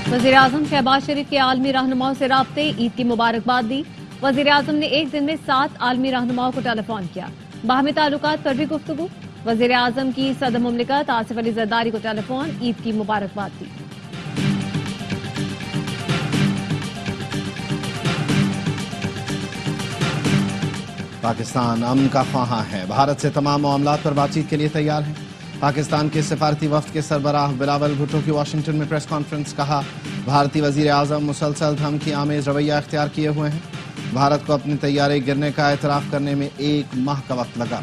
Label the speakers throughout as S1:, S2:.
S1: वज़ीर-ए-आज़म शहबाज शरीफ के आलमी रहनुमाओं से राब्ते, ईद की मुबारकबाद दी। वज़ीर-ए-आज़म ने एक दिन में 7 आलमी रहनुमाओं को टेलीफोन किया। बाहमी ताल्लुकात पर भी गुफ्तगू। वज़ीर-ए-आज़म की सदर मुमलिकत आसिफ अली ज़रदारी को टेलीफोन, ईद की मुबारकबाद दी।
S2: पाकिस्तान अमन का ख्वाहां है, भारत से तमाम मामलात पर बातचीत के लिए तैयार है। पाकिस्तान के सिफारती वफ्द के सरबराह बिलावल भुट्टो की वाशिंगटन में प्रेस कॉन्फ्रेंस। कहा, भारतीय वज़ीर आज़म मुसलसल धमकी आमेज रवैया इख्तियार किए हुए हैं। भारत को अपने तैयारे गिरने का एतराफ़ करने में 1 माह का वक्त लगा।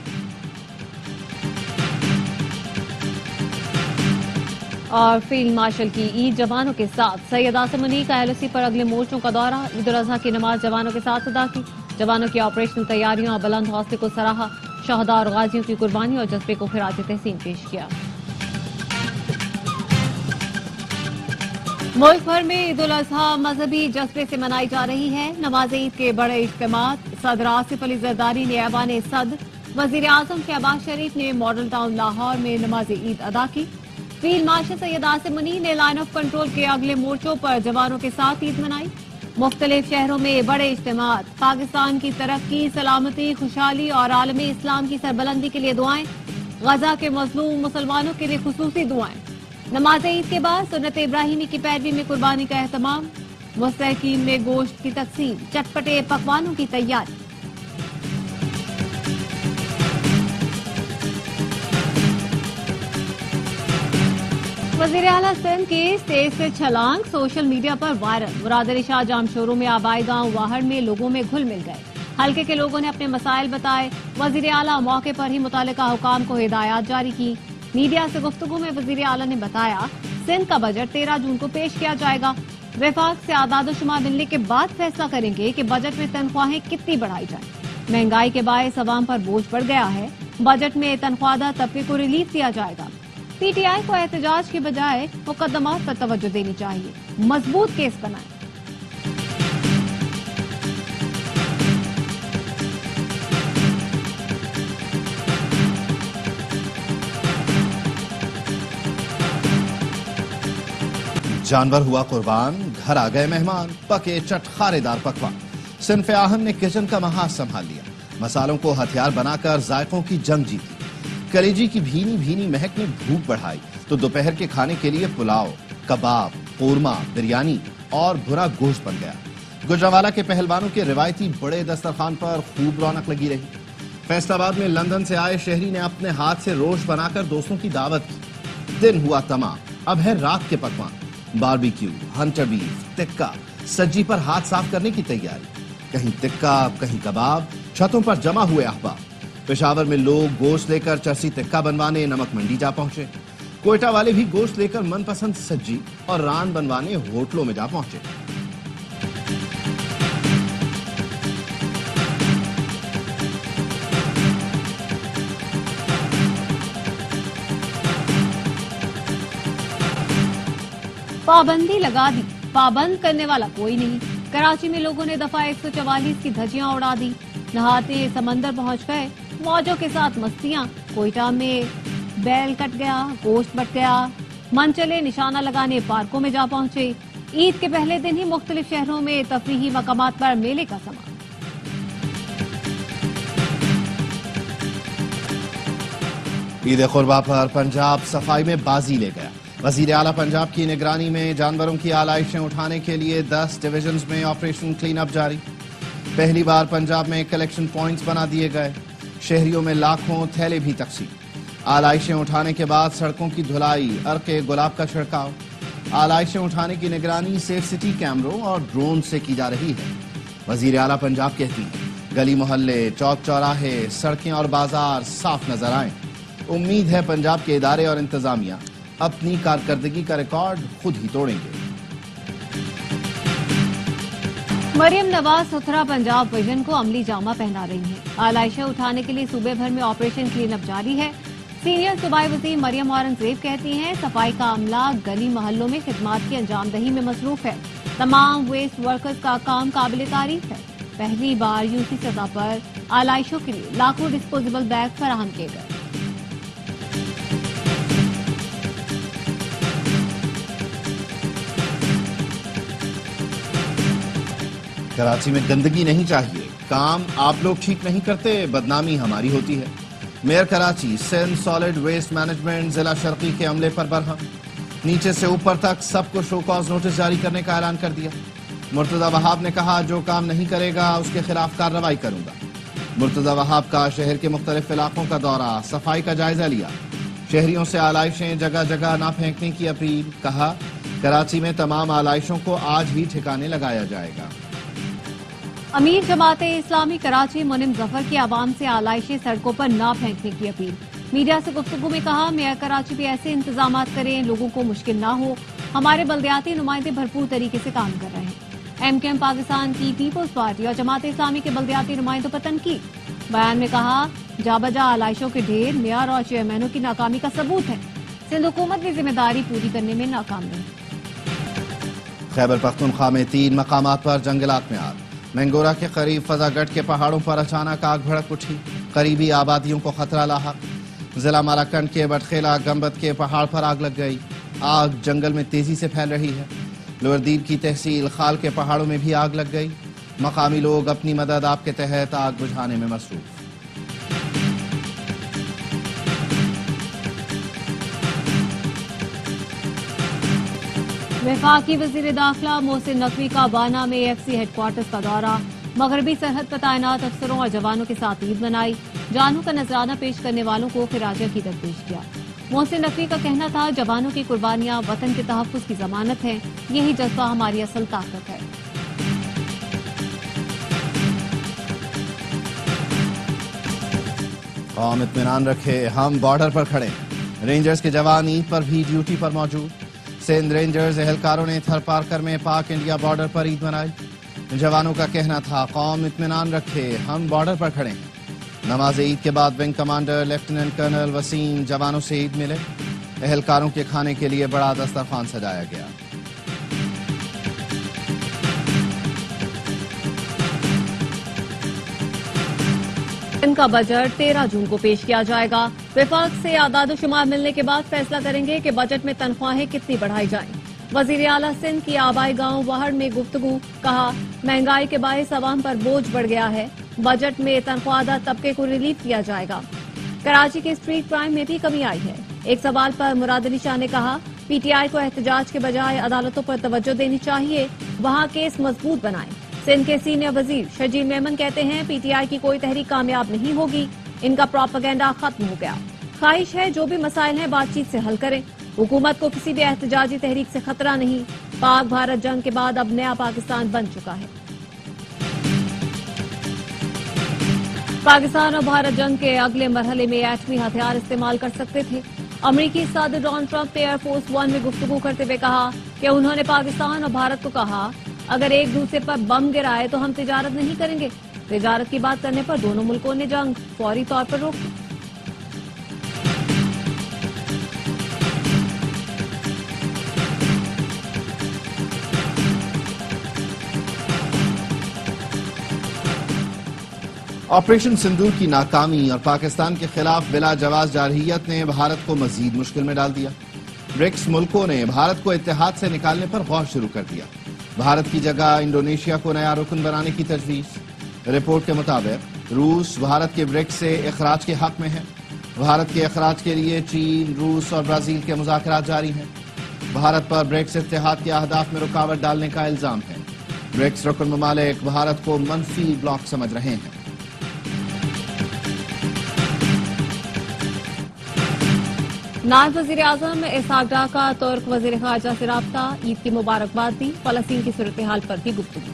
S1: और फील्ड मार्शल की ईद जवानों के साथ सैयद आसिम मुनीर का LOC पर अगले मोर्चों का दौरा। ईद उल अज़हा की नमाज जवानों के साथ अदा की। जवानों की ऑपरेशनल तैयारियों और बुलंद हौसले को सराहा। शहदा और गाजियों की कुर्बानी और जज्बे को खिराज तहसीन पेश किया। मुल्क भर में ईद उल अज़हा मजहबी जज्बे से मनाई जा रही है। नमाज ईद के बड़े इज्तिमात। सदर आसिफ अली ज़रदारी ने ऐवान सद, वज़ीर आज़म शहबाज शरीफ ने मॉडल टाउन लाहौर में नमाज ईद अदा की। फील्ड मार्शल सैयद आसिम मुनीर ने लाइन ऑफ कंट्रोल के अगले मोर्चों पर जवानों के साथ ईद मनाई। मुख्तलिफ शहरों में बड़े इज्तिमात। पाकिस्तान की तरक्की, सलामती, खुशहाली और आलमी इस्लाम की सरबलंदी के लिए दुआएं। गजा के मजलूम मुसलमानों के लिए खुसूसी दुआएं। नमाज ईद के बाद सुन्नत इब्राहिमी की पैरवी में कुर्बानी का एहतमाम। मुस्तहकीन में गोश्त की तकसीम, चटपटे पकवानों की तैयारी। वज़ीर आला सिंध के स्टेज से छलांग सोशल मीडिया पर वायरल। मुराद शाह जाम शोरूम में आबाई गांव वाहड़ में लोगों में घुल मिल गए। हल्के के लोगों ने अपने मसाइल बताए। वज़ीर आला मौके पर ही मुतालिका हुकाम को हिदायत जारी की। मीडिया से गुफ्तगू में वज़ीर आला ने बताया, सिंध का बजट 13 जून को पेश किया जाएगा। वफाक से आदाद-ओ-शुमार मिलने के बाद फैसला करेंगे कि बजट में तनख्वाहें कितनी बढ़ाई जाए। महंगाई के बायस अवाम पर बोझ बढ़ गया है। बजट में तनख्वाहदार तबके को रिलीफ दिया जाएगा। PTI को एहतजाज के बजाय मुकदमात पर तवज्जो देनी चाहिए। मजबूत केस बनाएं।
S2: जानवर हुआ कुर्बान, घर आ गए मेहमान, पके चटखारेदार पकवान। सिन्फ आहन ने किचन का महाज संभाल लिया। मसालों को हथियार बनाकर जायकों की जंग जीती। कलेजी की भीनी भीनी महक ने भूख बढ़ाई तो दोपहर के खाने के लिए पुलाव, कबाब, कोरमा, बिरयानी और भुना गोश्त बन गया। गुजरांवाला के पहलवानों के रिवायती बड़े दस्तरखान पर खूब रौनक लगी रही। फैसलाबाद में लंदन से आए शहरी ने अपने हाथ से रोश बनाकर दोस्तों की दावत की। दिन हुआ तमाम, अब है रात के पकवान। बारबेक्यू, हंटर बीफ, टिक्का, सज्जी पर हाथ साफ करने की तैयारी। कहीं टिक्का, कहीं कबाब, छतों पर जमा हुए अहबाब। पेशावर में लोग गोश्त लेकर चरसी टिक्का बनवाने नमक मंडी जा पहुंचे। कोयटा वाले भी गोश्त लेकर मनपसंद सज्जी और रान बनवाने होटलों में जा पहुंचे।
S1: पाबंदी लगा दी, पाबंद करने वाला कोई नहीं। कराची में लोगों ने दफा 144 की धज्जियां उड़ा दी। नहाते समंदर पहुंच गए, मौजों के साथ मस्तियां। कोयटा में बैल कट गया, गोश्त बट गया। मन चले निशाना लगाने पार्कों में जा पहुंचे। ईद के पहले दिन ही मुख्तलिफ शहरों में तफरीही मकामात पर मेले का समा।
S2: ईद कुर्बा पर पंजाब सफाई में बाजी ले गया। वजीर आला पंजाब की निगरानी में जानवरों की आलाइशें उठाने के लिए 10 डिविजन्स में ऑपरेशन क्लीन अप जारी। पहली बार पंजाब में कलेक्शन पॉइंट्स बना दिए गए। शहरियों में लाखों थैले भी तकसीम। आलाइशें उठाने के बाद सड़कों की धुलाई, अर्के गुलाब का छिड़काव। आलाइशें उठाने की निगरानी सेफ सिटी कैमरों और ड्रोन से की जा रही है। वजीर आला पंजाब कहती हैं, गली मोहल्ले, चौक चौराहे, सड़कें और बाजार साफ नजर आए। उम्मीद है पंजाब के इदारे और इंतजामिया अपनी कारकर्दगी का रिकॉर्ड खुद ही तोड़ेंगे।
S1: मरियम नवाज सुथरा पंजाब विजन को अमली जामा पहना रही हैं। आलाइशें उठाने के लिए सूबे भर में ऑपरेशन क्लीन अप जारी है। सीनियर सूबाई वज़ीर मरियम औरंगजेब कहती हैं, सफाई का अमला गली मोहल्लों में खिदमात की अंजामदही में मसरूफ है। तमाम वेस्ट वर्कर्स का काम काबिल तारीफ है। पहली बार यूसी सतह पर आलाइशों के लिए लाखों डिस्पोजेबल बैग फराहम किए गए।
S2: کراچی میں گندگی نہیں چاہیے، کام آپ لوگ ٹھیک نہیں کرتے، بدنامی ہماری ہوتی ہے۔ Mayor Karachi Sindh solid waste management ضلع شرقی کے عملے پر برہم، نیچے سے اوپر تک سب کو شو کاز نوٹس جاری کرنے کا اعلان کر دیا۔ مرتضی وہاب نے کہا جو کام نہیں کرے گا اس کے خلاف کارروائی کروں گا۔ مرتضی وہاب کا شہر کے مختلف علاقوں کا دورہ، صفائی کا جائزہ لیا، شہریوں سے آلائشیں جگہ جگہ نہ پھینکنے کی اپیل، کہا کراچی میں تمام آلائشوں کو آج ہی ٹھکانے لگایا جائے گا۔
S1: امیر جماعت اسلامی کراچی منم ظفر کی عوام سے آلائشیں سڑکوں پر نہ پھینکنے کی اپیل، میڈیا سے گفتگو میں کہا میئر کراچی بھی ایسے انتظامات کریں لوگوں کو مشکل نہ ہو، ہمارے بلدیاتی نمائندے بھرپور طریقے سے کام کر رہے ہیں۔ ایم کیو ایم پاکستان کی پیپلز پارٹی اور جماعت اسلامی کے بلدیاتی نمائندوں پر تنقید، بیان میں کہا جا بجا آلائشوں کے ڈھیر میئر اور چیئرمینوں کی ناکامی کا ثبوت ہے، سندھ حکومت بھی ذمہ داری پوری کرنے میں ناکام رہی۔
S2: خیبر پختونخوا میں 3 مقامات پر جنگلات میں آگ، مینگورہ کے قریب فضا گڑھ کے پہاڑوں پر اچانک آگ بھڑک اٹھی، قریبی آبادیوں کو خطرہ لاحق۔ ضلع مالاکنڈ کے بٹخیلا گنبد کے پہاڑ پر آگ لگ گئی، آگ جنگل میں تیزی سے پھیل رہی ہے۔ لوور دیر کی تحصیل خال کے پہاڑوں میں بھی آگ لگ گئی، مقامی لوگ اپنی مدد آپ کے تحت آگ بجھانے میں مصروف۔
S1: وفاقی وزیر داخلہ محسن نقوی کا بانا میں AFC ہیڈ کوارٹرز کا دورہ، مغربی سرحد پر تعینات افسروں اور جوانوں کے ساتھ عید منائی، جانوں کا نذرانہ پیش کرنے والوں کو خراج عقیدت پیش کیا۔ محسن نقوی کا کہنا تھا جوانوں کی قربانیاں وطن کے تحفظ کی ضمانت ہیں، یہی جذبہ ہماری اصل طاقت ہے۔
S2: قوم اطمینان رکھے، ہم بارڈر پر کھڑے، رینجرز کے جوان عید پر بھی ڈیوٹی پر موجود۔ سندھ رینجرز اہلکاروں نے تھر پارکر میں پاک انڈیا بارڈر پر عید منائی، جوانوں کا کہنا تھا قوم اطمینان رکھے، ہم بارڈر پر کھڑے ہیں۔ نماز عید کے بعد wing commander lieutenant colonel Waseem جوانوں سے عید ملے، اہلکاروں کے کھانے کے لیے بڑا دسترخوان سجایا گیا۔
S1: ان کا بجٹ 13 جون کو پیش کیا جائے گا، وفاق سے اعداد و شمار ملنے کے بعد فیصلہ کریں گے کہ بجٹ میں تنخواہیں کتنی بڑھائی جائیں۔ وزیر اعلیٰ سندھ کی آبائی گاؤں وہڑ میں گفتگو، کہا مہنگائی کے باعث عوام پر بوجھ بڑھ گیا ہے، بجٹ میں تنخواہ دار طبقے کو ریلیف دیا جائے گا۔ کراچی کے اسٹریٹ کرائم میں بھی کمی آئی ہے، ایک سوال پر مراد علی شاہ نے کہا پی ٹی آئی کو احتجاج کے بجائے عدالتوں پر توجہ دینی چاہیے، وہاں کیس مضبوط بنائیں۔ سندھ کے سینئر وزیر شجیل میمن کہتے ہیں پی ٹی آئی کی کوئی تحریک کامیاب نہیں ہوگی، ان کا پروپیگنڈا ختم ہو گیا، خواہش ہے جو بھی مسائل ہیں بات چیت سے حل کریں، حکومت کو کسی بھی احتجاجی تحریک سے خطرہ نہیں، پاک بھارت جنگ کے بعد اب نیا پاکستان بن چکا ہے۔ پاکستان اور بھارت جنگ کے اگلے مرحلے میں ایٹمی ہتھیار استعمال کر سکتے تھے، امریکی صدر ڈونلڈ ٹرمپ نے ایئر فورس 1 میں گفتگو کرتے ہوئے کہا کہ انہوں نے پاکستان اور بھارت کو کہا اگر ایک دوسرے پر بم گرائے تو ہم تجارت نہیں کریں گے، تجارت کی بات کرنے پر دونوں ملکوں نے جنگ فوری طور پر روک دی۔
S2: آپریشن سندور کی ناکامی اور پاکستان کے خلاف بلا جواز جارحیت نے بھارت کو مزید مشکل میں ڈال دیا۔ برکس ملکوں نے بھارت کو اتحاد سے نکالنے پر غور شروع کر دیا، بھارت کی جگہ انڈونیشیا کو نیا رکن بنانے کی تجویز۔ رپورٹ کے مطابق روس بھارت کے برکس سے اخراج کے حق میں ہے، بھارت کے اخراج کے لیے چین، روس اور برازیل کے مذاکرات جاری ہیں۔ بھارت پر برکس اتحاد کے اہداف میں رکاوٹ ڈالنے کا الزام ہے، برکس رکن ممالک بھارت کو منفی بلاک سمجھ رہے ہیں۔
S1: نائب وزیر اعظم اسحاق ڈار کا ترک وزیر خارجہ سے رابطہ، عید کی مبارکباد دی، فلسطین کی صورتحال پر بھی گفتگو۔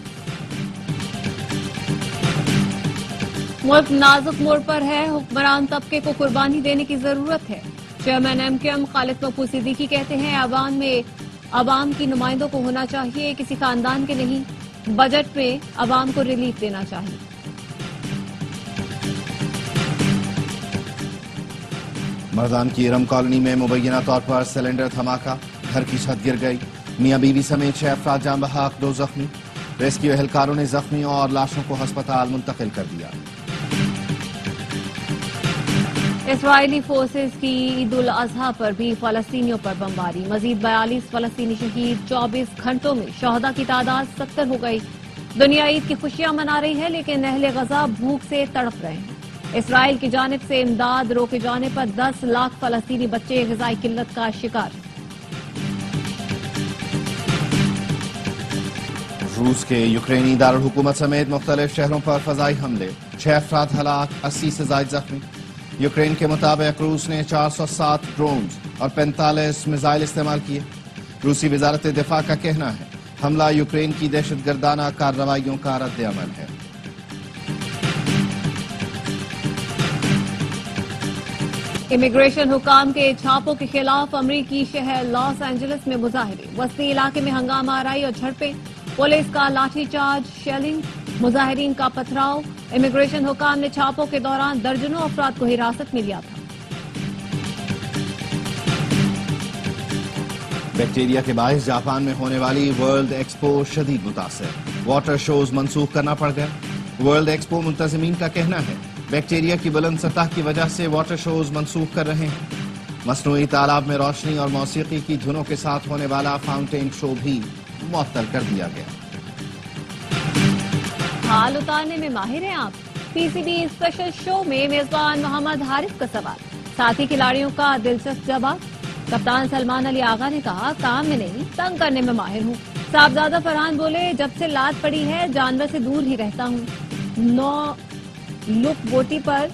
S1: ملک نازک موڑ پر ہے، حکمران طبقے کو قربانی دینے کی ضرورت ہے، چیئرمین ایم کیو ایم خالد مقبول صدیقی کہتے ہیں عوام کی نمائندوں کو ہونا چاہیے، کسی خاندان کے نہیں، بجٹ میں عوام کو ریلیف دینا چاہیے۔
S2: مردان کی ارم کالونی میں مبینہ طور پر سلنڈر دھماکہ، گھر کی چھت گر گئی، میاں بیوی سمیت 6 افراد جاں بحق، 2 زخمی، ریسکیو اہلکاروں نے زخمیوں اور لاشوں کو ہسپتال منتقل کر دیا۔
S1: اسرائیلی فورسز کی عید الاضحیٰ پر بھی فلسطینیوں پر بمباری، مزید 42 فلسطینی شہید، 24 گھنٹوں میں شہداء کی تعداد 70 ہو گئی، दुनिया ईद की खुशियां मना रही है, लेकिन अहले गजा भूख से तड़प रहे हैं। इसराइल की जानिब से इमदाद रोके जाने पर 10 लाख फलस्तीनी बच्चे ग़िज़ाई किल्लत का शिकार।
S2: रूस के यूक्रेनी दारुल हुकूमत समेत मुख्तलिफ शहरों पर फजाई हमले, 6 अफराद हलाक, 80 से ज़ायद जख्मी। यूक्रेन के मुताबिक रूस ने 407 ड्रोन्स और 45 मिसाइल इस्तेमाल किए। रूसी वजारत दिफा का कहना है हमला यूक्रेन की दहशतगर्दाना कार्रवाइयों का रद्द अमल है।
S1: इमिग्रेशन हुकाम के छापों के खिलाफ अमरीकी शहर लॉस एंजलिस में मुजाहिरे, वस्ती इलाके में हंगामा आराई और झड़पें, पुलिस का लाठीचार्ज, शेलिंग, मुजाहिरीन का पथराव। इमिग्रेशन हुकाम ने छापों के दौरान दर्जनों अफराद को हिरासत में लिया था।
S2: बैक्टीरिया के बायस जापान में होने वाली वर्ल्ड एक्सपो शदीद मुतासिर, वाटर शोज मंसूख करना पड़ गया। वर्ल्ड एक्सपो मुंतज़मीन का कहना है बैक्टीरिया की बुलंद सतह की वजह से वाटर शोज मंसूख कर रहे हैं। मसनूई तालाब में रोशनी और मौसीकी की धुनों के साथ होने वाला फाउंटेन शो भी मुअत्तल कर दिया गया।
S1: हाल उतारने में माहिर हैं आप। पीसीबी स्पेशल शो में मेजबान मोहम्मद हारिस का सवाल, साथी खिलाड़ियों का दिलचस्प जवाब। कप्तान सलमान अली आगा ने कहा काम में नहीं तंग करने में माहिर हूँ। साहबजादा फरहान बोले जब से लात पड़ी है जानवर से दूर ही रहता हूँ। 9 लुक बोटी पर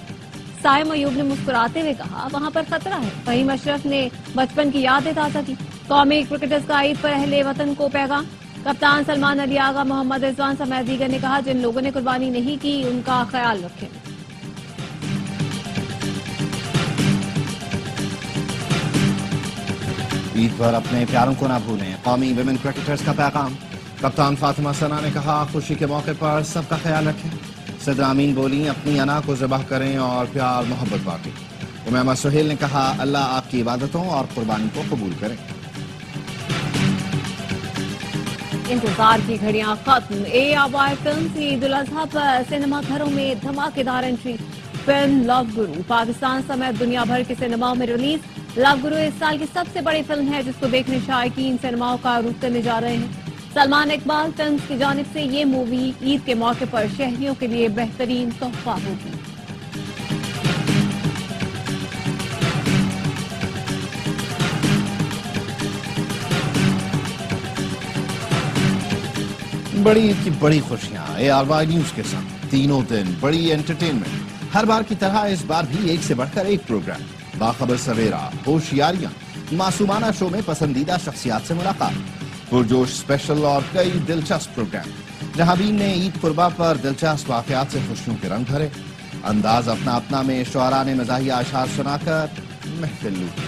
S1: साइम अयूब ने मुस्कुराते हुए कहा वहां पर खतरा है। फहीम अशरफ ने बचपन की यादें ताज़ा की। कौमी क्रिकेटर्स का ईद पर अहले वतन को पैगाम। कप्तान सलमान अली आगा, मोहम्मद रिजवान समेत दीगर ने कहा जिन लोगों ने कुर्बानी नहीं की उनका ख्याल रखें।
S2: ईद पर अपने प्यारों को ना भूलें, कौमी विमेन क्रिकेटर्स का पैगाम। कप्तान फातिमा सना ने कहा खुशी के मौके पर सबका ख्याल रखें। सदर आमीन बोली अपनी अना को ज़िबाह करें और प्यार मोहब्बत बांटें। उमैमा सुहेल ने कहा अल्लाह आपकी इबादतों और कुर्बानी को कबूल करें।
S1: इंतजार की घड़ियां खत्म। ARY फिल्म ईद उल अजहा पर सिनेमा घरों में धमाकेदार एंट्री। फिल्म लव गुरु पाकिस्तान समेत दुनिया भर के सिनेमाओं में रिलीज। लव गुरु इस साल की सबसे बड़ी फिल्म है जिसको देखने शायकीन सिनेमाओं का रुख करने जा रहे हैं। सलमान इकबाल फिल्म की जानिब से ये मूवी ईद के मौके पर शहरियों के लिए बेहतरीन तोहफा होगी।
S2: बड़ी ईद की बड़ी खुशियां ARY न्यूज के साथ तीनों दिन बड़ी एंटरटेनमेंट। हर बार की तरह इस बार भी एक से बढ़कर एक प्रोग्राम। बाखबर सवेरा, होशियारियां, मासूमाना शो में पसंदीदा शख्सियात से मुलाकात, पुरजोश स्पेशल और कई दिलचस्प प्रोग्राम। जहां बीन ने ईद कुर्बा पर दिलचस्प वाकयात से खुशियों के रंग भरे। अंदाज अपना अपना में शुआरा ने मज़ाहिया अशार सुनाकर महफिल लूटी।